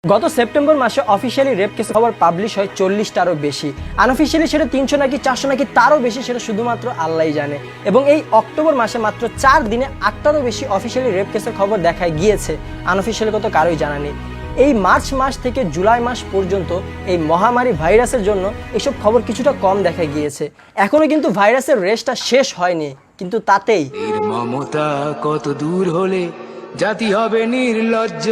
গত সেপ্টেম্বর মাসে officially rape case খবর পাবলিশ হয় 40টারও বেশি। আনঅফিসিয়ালি সেটা 300 নাকি 400 নাকি তারও বেশি, সেটা শুধুমাত্র আল্লাহই জানে। এবং এই অক্টোবর মাসে মাত্র 4 দিনে 8টারও বেশি অফিসিয়ালি রেপ কেসের খবর দেখায় গিয়েছে। আনঅফিসিয়ালি কত কারোই জানা নেই। এই মার্চ মাস থেকে জুলাই মাস পর্যন্ত এই মহামারী ভাইরাসের জন্য এসব খবর কিছুটা কম দেখা গিয়েছে। এখনো কিন্তু ভাইরাসের রেসটা শেষ হয়নি, কিন্তু তাতেই মমতা কত দূর হলে জাতি হবে নির্লজ্জ।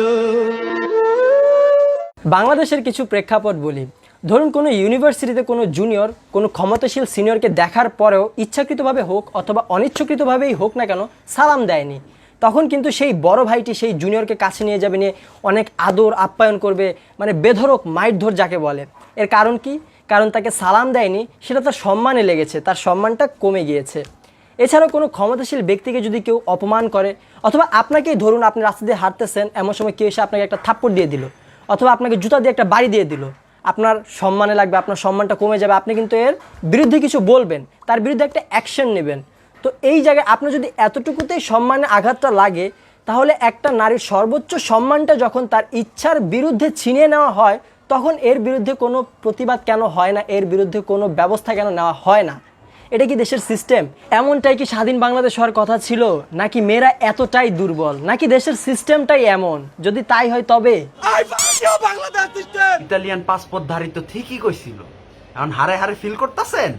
বাংলাদেশের কিছু প্রেক্ষাপট বলি। ধরুন কোনো ইউনিভার্সিটিতে কোনো জুনিয়র কোনো ক্ষমতাশীল সিনিয়রকে দেখার পরেও ইচ্ছাকৃতভাবে হোক অথবা অনিচ্ছাকৃতভাবেই হোক না কেন সালাম দেয়নি, তখন কিন্তু সেই বড় ভাইটি সেই জুনিয়রকে কাছে নিয়ে যাবে, নিয়ে অনেক আদর আপ্যায়ন করবে, মানে বেধড়ক মাইরধর যাকে বলে। এর কারণ কি? কারণ তাকে সালাম দেয়নি, সেটা তার সম্মানে লেগেছে, তার সম্মানটা কমে গিয়েছে। এছাড়াও কোনো ক্ষমতাশীল ব্যক্তিকে যদি কেউ অপমান করে, অথবা আপনাকেই ধরুন আপনি রাস্তা দিয়ে হাঁটতেছেন, এমন সময় কেউ এসে আপনাকে একটা থাপ্পড় দিয়ে দিল অথবা আপনাকে জুতা দিয়ে একটা বাড়ি দিয়ে দিল, আপনার সম্মানে লাগবে, আপনার সম্মানটা কমে যাবে, আপনি কিন্তু এর বিরুদ্ধে কিছু বলবেন, তার বিরুদ্ধে একটা অ্যাকশন নেবেন। তো এই জায়গায় আপনার যদি এতটুকুতেই সম্মানে আঘাতটা লাগে, তাহলে একটা নারীর সর্বোচ্চ সম্মানটা যখন তার ইচ্ছার বিরুদ্ধে ছিনিয়ে নেওয়া হয়, তখন এর বিরুদ্ধে কোনো প্রতিবাদ কেন হয় না, এর বিরুদ্ধে কোনো ব্যবস্থা কেন নেওয়া হয় না? এটা কি দেশের সিস্টেম? এমনটাই কি স্বাধীন বাংলাদেশ হওয়ার কথা ছিল? নাকি মেয়েরা এতটাই দুর্বল? নাকি দেশের সিস্টেমটাই এমন? যদি তাই হয় তবে ইতালিয়ান পাসপোর্টধারী তো ঠিকই কইছিল, এখন হারে হারে ফিল করতেছেন।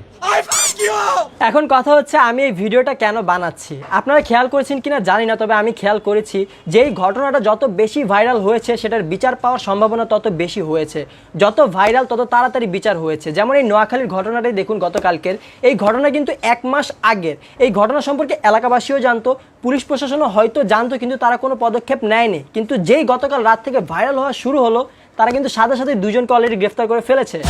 এখন কথা হচ্ছে আমি এই ভিডিওটা কেন বানাচ্ছি, আপনারা খেয়াল করেছেন কিনা জানি না, তবে আমি খেয়াল করেছি যে এই ঘটনাটা যত বেশি ভাইরাল হয়েছে সেটার বিচার পাওয়ার সম্ভাবনা তত বেশি হয়েছে। যত ভাইরাল তত তাড়াতাড়ি বিচার হয়েছে। যেমন এই নোয়াখালীর ঘটনাটাই দেখুন, গতকালকের এই ঘটনা কিন্তু 1 মাস আগের। এই ঘটনা সম্পর্কে এলাকাবাসীও জানতো, পুলিশ প্রশাসনও হয়তো জানতো, কিন্তু তারা কোনো পদক্ষেপ নেয়নি। কিন্তু যেই গতকাল রাত থেকে ভাইরাল হওয়া শুরু হলো, তারা কিন্তু সাথে সাথে 2জনকে অলরেডি গ্রেফতার করে ফেলেছে।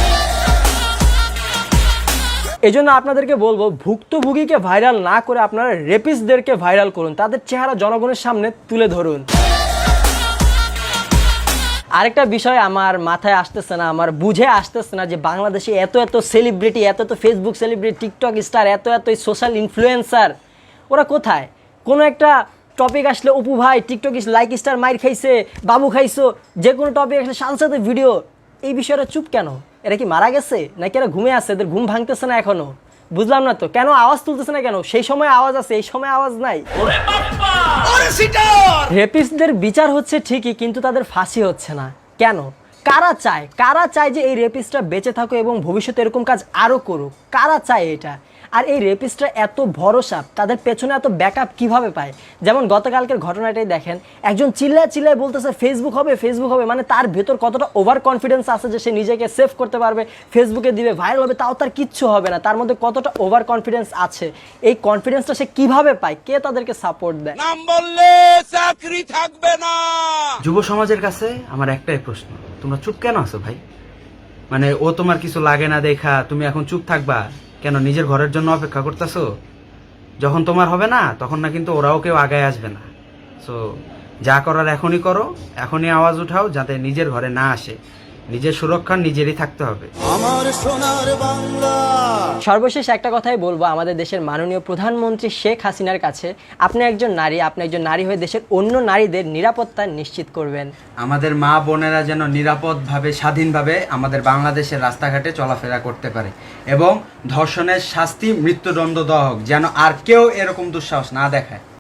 এই জন্য আপনাদেরকে বলবো, ভুক্তভোগীকে ভাইরাল না করে আপনারা রেপিস্টদেরকে ভাইরাল করুন, তাদের চেহারা জনগণের সামনে তুলে ধরুন। আরেকটা বিষয় আমার মাথায় আসতেছে না, আমার বুঝে আসতেছে না যে বাংলাদেশে এত এত সেলিব্রিটি, এত এত ফেসবুক সেলিব্রিটি, টিকটক স্টার, এত এত সোশ্যাল ইনফ্লুয়েন্সার, ওরা কোথায়? কোনো একটা টপিক আসলে অপু ভাই টিকটক লাইক স্টার মাইর খাইছে, বাবু খাইছো, যে কোনো টপিক আসলে সাথে ভিডিও, এই বিষয়টা চুপ কেন? এরা কি মারা গেছে নাকি এরা ঘুমে আছে? এদের ঘুম ভাঙতেছে না এখনো? বুঝলাম না তো, কেন আওয়াজ তুলতেছে না কেন? সেই সময় আওয়াজ আছে, এই সময় আওয়াজ নাই। রেপিস্টদের বিচার হচ্ছে ঠিকই, কিন্তু তাদের ফাঁসি হচ্ছে না কেন? কারা চায় যে এই রেপিস্টরা বেঁচে থাকুক এবং ভবিষ্যতে এরকম কাজ আরও করুক? কারা চায় এটা? আর এই রেপিস্টরা এত ভরসা, তাদের পেছনে এত ব্যাকআপ কিভাবে পায়? যেমন গতকালকের ঘটনাটাই দেখেন, একজন চিল্লায় বলতেছে ফেসবুক হবে, মানে তার ভেতর কতটা ওভার কনফিডেন্স আছে যে সে নিজেকে সেভ করতে পারবে, ফেসবুকে দিবে, ভাইরাল হবে, তাও তার কিচ্ছু হবে না। তার মধ্যে কতটা ওভার কনফিডেন্স আছে, এই কনফিডেন্সটা সে কিভাবে পায়? কে তাদেরকে সাপোর্ট দেয়? নাম বললে চাকরি থাকবে না। যুব সমাজের কাছে আমার একটাই প্রশ্ন, তোমরা চুপ কেন আছো ভাই? মানে ও তোমার কিছু লাগে না দেখা তুমি এখন চুপ থাকবা কেন? নিজের ঘরের জন্য অপেক্ষা করতেছো? যখন তোমার হবে না তখন না কিন্তু ওরাও কেউ আগায় আসবে না। সো যা করার এখনই করো, এখনই আওয়াজ উঠাও, যাতে নিজের ঘরে না আসে। নিজের সুরক্ষা নিজেরই থাকতে হবে। আমার সোনার বাংলা। সর্বশেষ একটা কথাই বলবো আমাদের দেশের মাননীয় প্রধানমন্ত্রী শেখ হাসিনার কাছে, আপনি একজন নারী হয়ে দেশের অন্য নারীদের নিরাপত্তা নিশ্চিত করবেন। আমাদের মা বোনেরা যেন নিরাপদভাবে স্বাধীনভাবে আমাদের বাংলাদেশের রাস্তাঘাটে চলাফেরা করতে পারে, এবং ধর্ষণের শাস্তি মৃত্যুদণ্ড দেওয়া হোক, যেন আর কেউ এরকম দুঃসাহস না দেখায়।